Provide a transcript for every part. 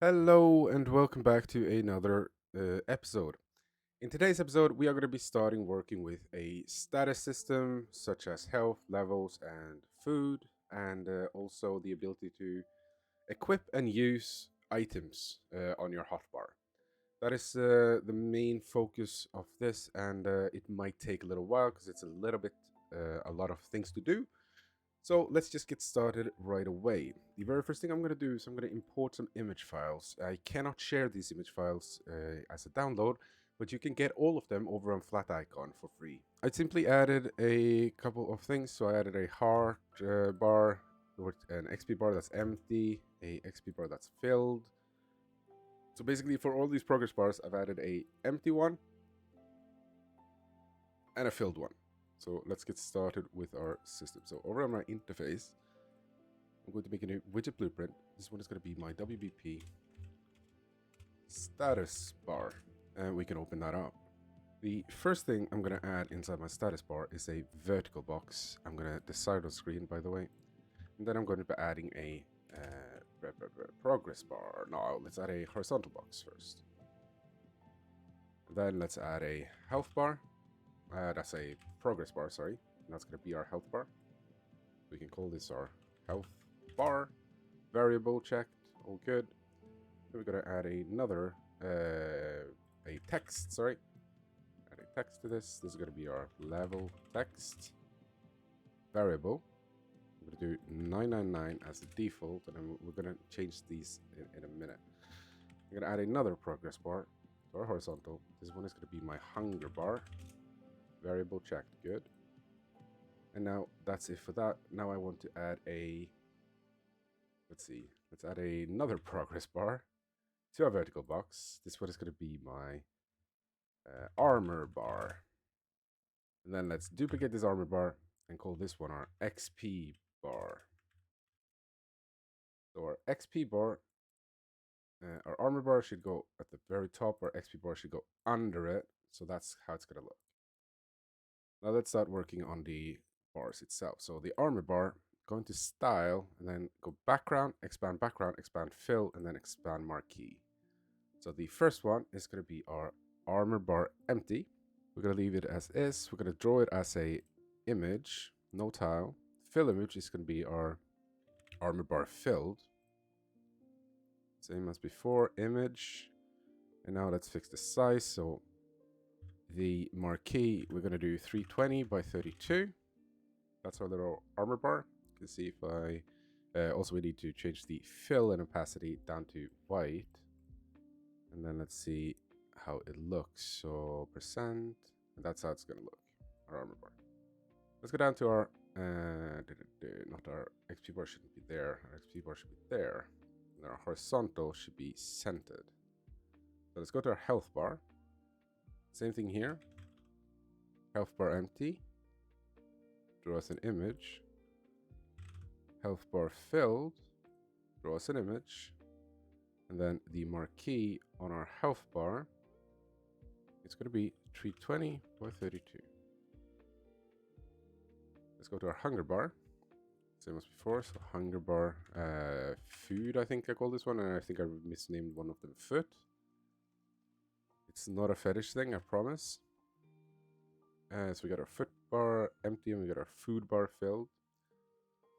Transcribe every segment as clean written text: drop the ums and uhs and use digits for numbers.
Hello and welcome back to another episode. In today's episode, we are going to be starting working with a status system such as health, levels, and food, and also the ability to equip and use items on your hotbar. That is the main focus of this, and it might take a little while because it's a lot of things to do. So let's just get started right away. The very first thing I'm going to do is I'm going to import some image files. I cannot share these image files as a download, but you can get all of them over on Flaticon for free. I simply added a couple of things. So I added a heart bar, or an XP bar that's empty, a XP bar that's filled. So basically for all these progress bars, I've added a empty one and a filled one. So let's get started with our system. So over on my interface, I'm going to make a new widget blueprint. This one is going to be my WBP status bar, and we can open that up. The first thing I'm going to add inside my status bar is a vertical box. I'm going to decide on screen, by the way, and then I'm going to be adding a progress bar. No, let's add a horizontal box first. Then let's add a health bar. That's a progress bar, sorry. And that's going to be our health bar. We can call this our health bar. Variable checked, all good. Then we're going to add another, a text, sorry. Add a text to this. This is going to be our level text variable. I'm going to do 999 as the default, and then we're going to change these in a minute. I'm going to add another progress bar to our horizontal. This one is going to be my hunger bar. Variable checked, good. And now that's it for that. Now I want to add a, let's add another progress bar to our vertical box. This one is going to be my armor bar. And then let's duplicate this armor bar and call this one our XP bar. So our XP bar, our armor bar should go at the very top, our XP bar should go under it. So that's how it's going to look. Now let's start working on the bars itself. So the armor bar, go into style and then go background, expand, fill, and then expand marquee. So the first one is going to be our armor bar empty. We're going to leave it as is. We're going to draw it as a image, no tile. Fill image is going to be our armor bar filled. Same as before, image. And now let's fix the size. So the marquee, we're going to do 320 by 32. That's our little armor bar. You can see if I... also, we need to change the fill and opacity down to white. And then let's see how it looks. So percent, and that's how it's going to look, our armor bar. Let's go down to our... not our XP bar shouldn't be there. Our XP bar should be there. And our horizontal should be centered. So let's go to our health bar. Same thing here. Health bar empty. Draw us an image. Health bar filled. Draw us an image. And then the marquee on our health bar, it's going to be 320 by 32. Let's go to our hunger bar. Same as before. So hunger bar food, I think I call this one. And I think I misnamed one of them foot. It's not a fetish thing, I promise. So we got our foot bar empty and we got our food bar filled.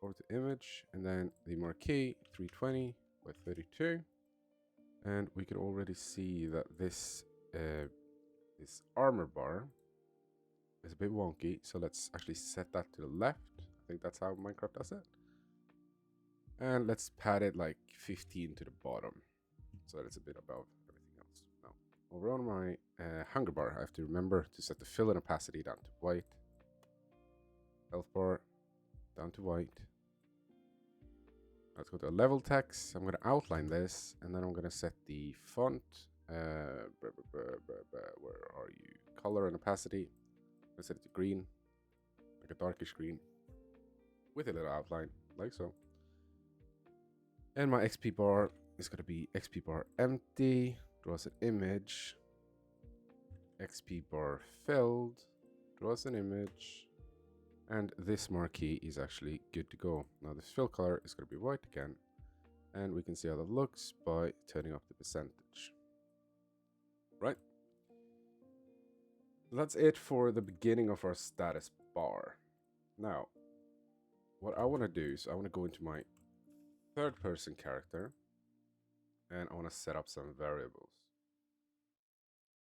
Over to image and then the marquee 320 by 32. And we can already see that this armor bar is a bit wonky. So let's actually set that to the left. I think that's how Minecraft does it. And let's pad it like 15 to the bottom so that it's a bit above everything else. Now, over on my hunger bar, I have to remember to set the fill and opacity down to white. Health bar down to white. Let's go to a level text. I'm going to outline this, and then I'm going to set the font. Where are you? Color and opacity. I'm going to set it to green, like a darkish green, with a little outline, like so. And my XP bar is going to be XP bar empty. Draw us an image. XP bar filled. Draw us an image. And this marquee is actually good to go. Now this fill color is going to be white again. And we can see how that looks by turning up the percentage. Right? So that's it for the beginning of our status bar. Now, what I want to do is I want to go into my third person character and I want to set up some variables.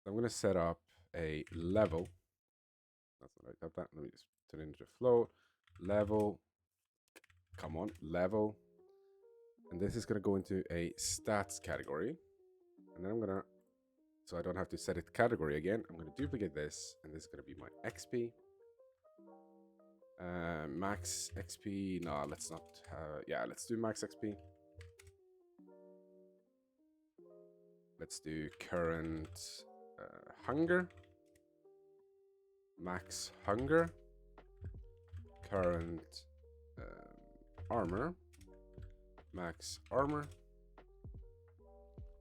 So I'm going to set up a level. That's not right. Have that. Let me just turn it into float. Level. Come on, level. And this is going to go into a stats category. And then I'm going to, so I don't have to set it category again, I'm going to duplicate this. And this is going to be my XP. Max XP. No, let's not. Yeah, let's do max XP. Let's do current hunger. Max hunger. Current armor. Max armor.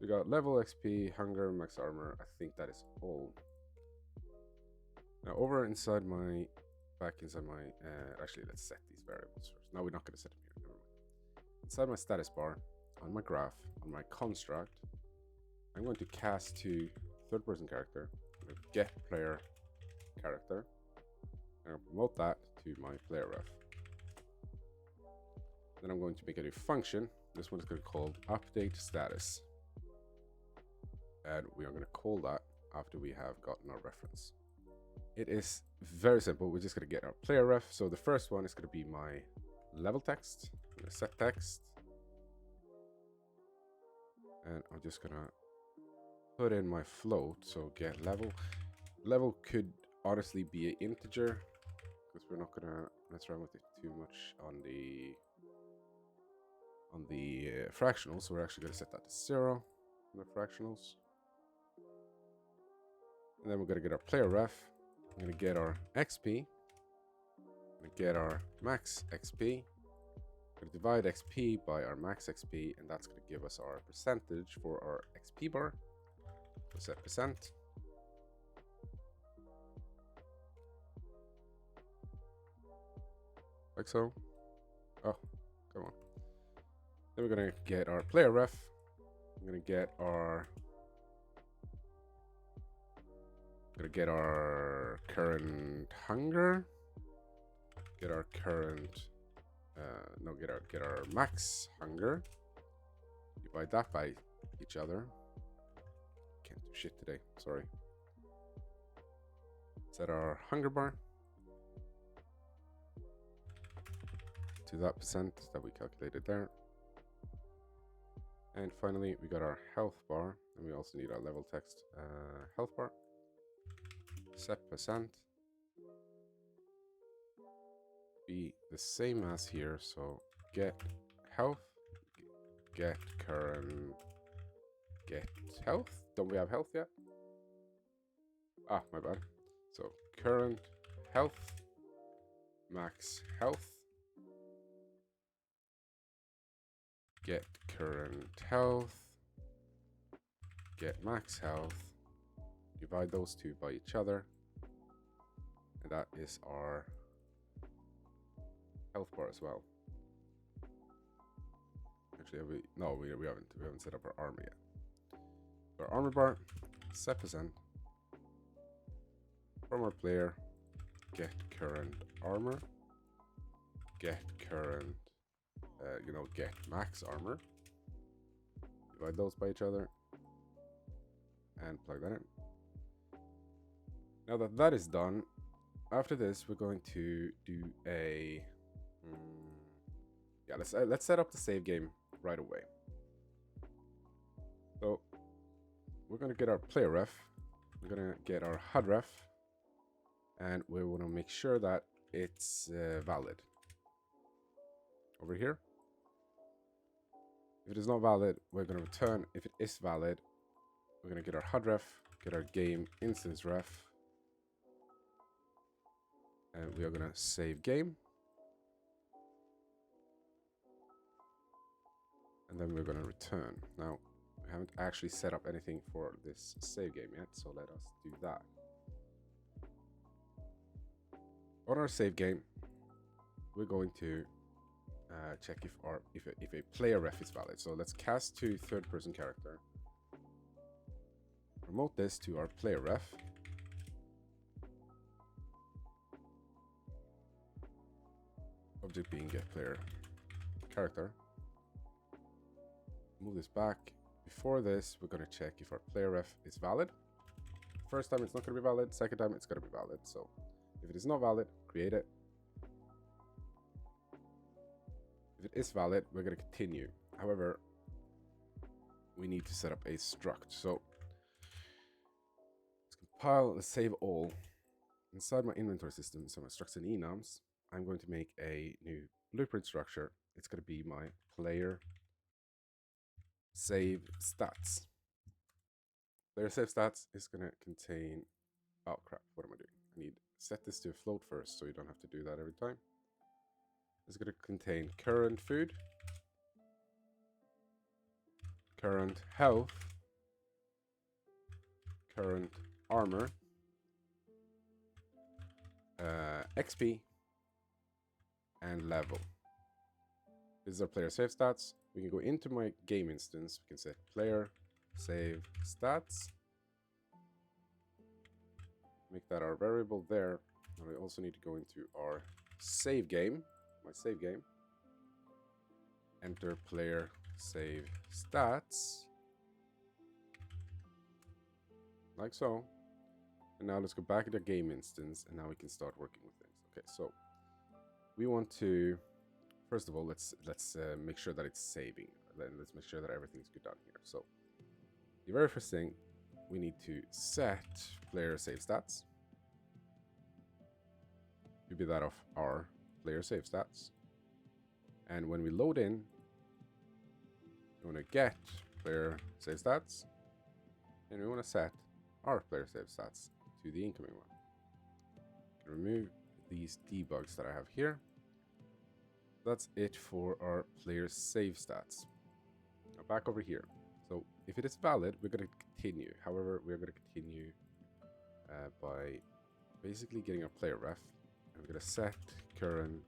We got level XP, hunger, max armor. I think that is all. Now over inside my, back inside my, actually let's set these variables first. No, we're not going to set them here. Never mind. Inside my status bar, on my graph, on my construct, I'm going to cast to third person character. I'm going to get player character. I'm going to promote that to my player ref. Then I'm going to make a new function. This one is going to be called update status. And we are going to call that after we have gotten our reference. It is very simple. We're just going to get our player ref. So the first one is going to be my level text. I'm going to set text. And I'm just going to put in my float. So get level. Level could honestly be an integer because we're not going to mess around with it too much on the fractionals. So we're actually going to set that to 0 on the fractionals. And then we're going to get our player ref. I'm going to get our XP. I'm going to get our max XP. I'm going to divide XP by our max XP, and that's going to give us our percentage for our XP bar. So set percent. Like so. Oh, come on. Then we're going to get our player ref. I'm going to get our current hunger. Get our current get our max hunger. Divide that by each other. Can't do shit today, sorry. Set our hunger bar to that percent that we calculated there. And finally, we got our health bar, and we also need our level text health bar. Set percent. Be the same as here, so get health, get current, get health. Don't we have health yet? Ah, my bad. So current health, max health, get current health, get max health, divide those two by each other, and that is our health bar as well. Actually, we haven't set up our armor yet. So our armor bar, set percent from our player, get current armor, get current, get max armor. Divide those by each other and plug that in. Now that that is done, after this we're going to do a let's set up the save game right away. So we're going to get our player ref, we're going to get our HUD ref, and we want to make sure that it's valid over here. If it is not valid, we're going to return. If it is valid, we're going to get our HUD ref, get our game instance ref, and we are going to save game. And then we're going to return. Now, we haven't actually set up anything for this save game yet, so let us do that. On our save game, we're going to check if a player ref is valid. So let's cast to third person character. Promote this to our player ref. Object being get player character. Move this back. Before this, we're going to check if our player ref is valid. First time it's not going to be valid. Second time it's going to be valid. So if it is not valid, create it. If it is valid, we're going to continue. However, we need to set up a struct. So let's compile, let's save all. Inside my inventory system, so my structs and enums, I'm going to make a new blueprint structure. It's going to be my player save stats. Player save stats is going to contain, oh crap, what am I doing? I need to set this to a float first so you don't have to do that every time. It's going to contain current food, current health, current armor, XP, and level. This is our player save stats. We can go into my game instance. We can set player save stats. Make that our variable there. And we also need to go into our save game, my save game. Enter player save stats. Like so. And now let's go back to the game instance, and now we can start working with things. Okay, so we want to, first of all, let's make sure that it's saving. Then let's make sure that everything's good down here. So the very first thing, we need to set player save stats to be that of our player save stats. And when we load in, we want to get player save stats, and we want to set our player save stats to the incoming one. Remove these debugs that I have here. That's it for our player save stats. Now back over here. So if it is valid, we're going to continue. However, we're going to continue by basically getting our player ref. I'm going to set current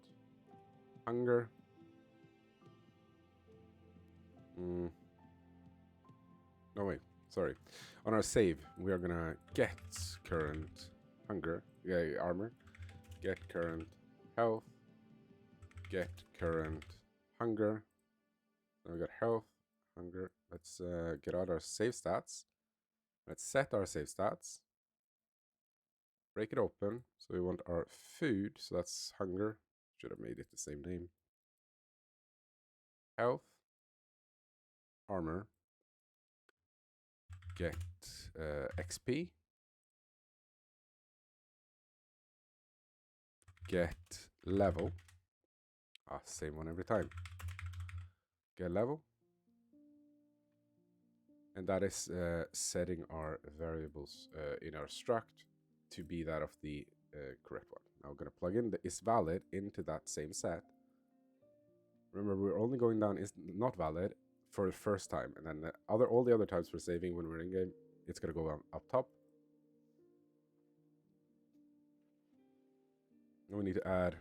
hunger. No, wait. Sorry. On our save, we are going to get current hunger, armor, get current health, get current hunger. Then we got health, hunger. Let's get out our save stats. Let's set our save stats. Break it open. So we want our food. So that's hunger. Should have made it the same name. Health, armor, get XP, get level. Same one every time. Get level. And that is setting our variables in our struct to be that of the correct one. Now we're going to plug in the is valid into that same set. Remember, we're only going down is not valid for the first time. And then all the other times we're saving when we're in game, it's going to go up top. And we need to add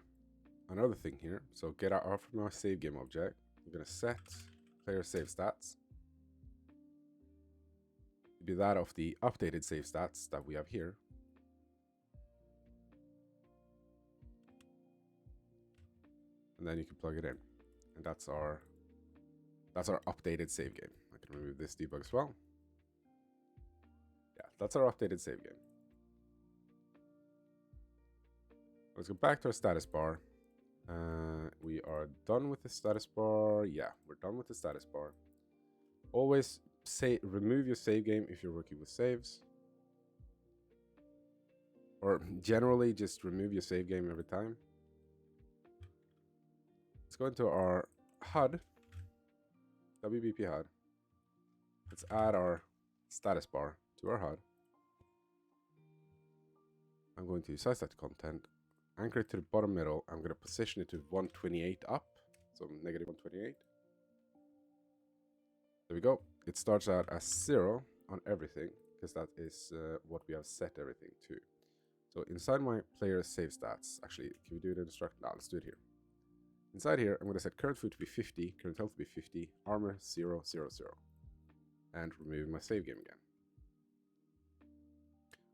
another thing here. So get out from our save game object. We're going to set player save stats to be that of the updated save stats that we have here. And then you can plug it in. And that's our updated save game. I can remove this debug as well. Yeah, that's our updated save game. Let's go back to our status bar. We are done with the status bar. Yeah, we're done with the status bar. Always remove your save game if you're working with saves. Or generally just remove your save game every time. Let's go into our HUD, WBP HUD. Let's add our status bar to our HUD. I'm going to size that to content, anchor it to the bottom middle. I'm going to position it to 128 up, so negative 128. There we go. It starts out as 0 on everything, because that is what we have set everything to. So inside my player save stats, actually, can we do it in struct? No, let's do it here. Inside here, I'm going to set current food to be 50, current health to be 50, armor 0, 0, 0. And remove my save game again.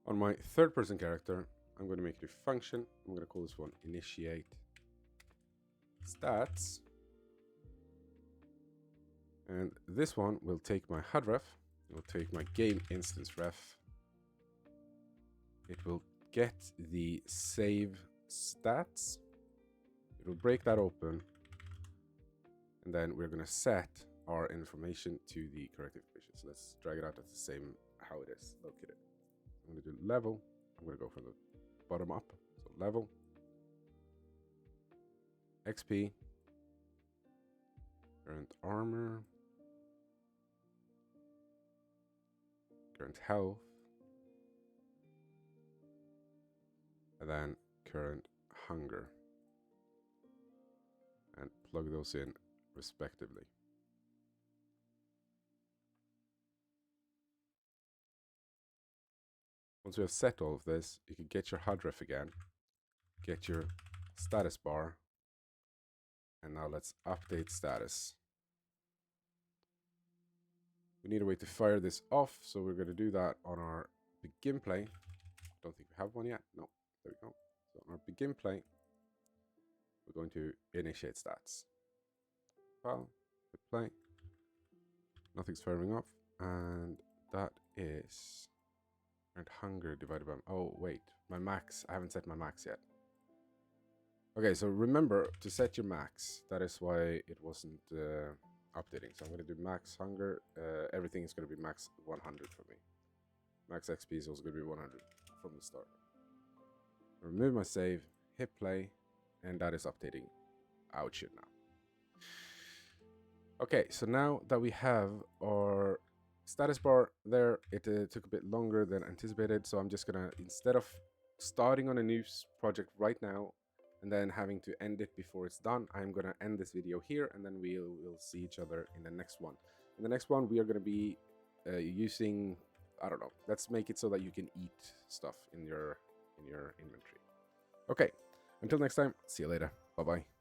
On my third person character, I'm going to make it a function. I'm going to call this one initiate stats. And this one will take my HUD ref. It will take my game instance ref. It will get the save stats. It will break that open. And then we're going to set our information to the correct information. So let's drag it out. That's the same how it is located. I'm going to do level. I'm going to go from the bottom up. So level, XP, current armor, current health, and then current hunger. And plug those in respectively. Once we have set all of this, you can get your HUD ref again, get your status bar, and now let's update status. We need a way to fire this off, so we're going to do that on our begin play. Don't think we have one yet. No, there we go. So on our begin play, we're going to initiate stats. File, hit play. Nothing's firing off, and that is current hunger divided by. Oh wait, my max. I haven't set my max yet. Okay, so remember to set your max. That is why it wasn't updating. So I'm going to do max hunger. Everything is going to be max 100 for me. Max XP is also going to be 100 from the start. Remove my save, hit play, and that is updating how it should now. Okay, so now that we have our status bar there, it took a bit longer than anticipated. So I'm just going to, instead of starting on a new project right now, and then having to end it before it's done, I'm going to end this video here, and then we'll see each other in the next one. In the next one, we are going to be using, I don't know, let's make it so that you can eat stuff in your inventory. Okay, until next time, see you later. Bye-bye.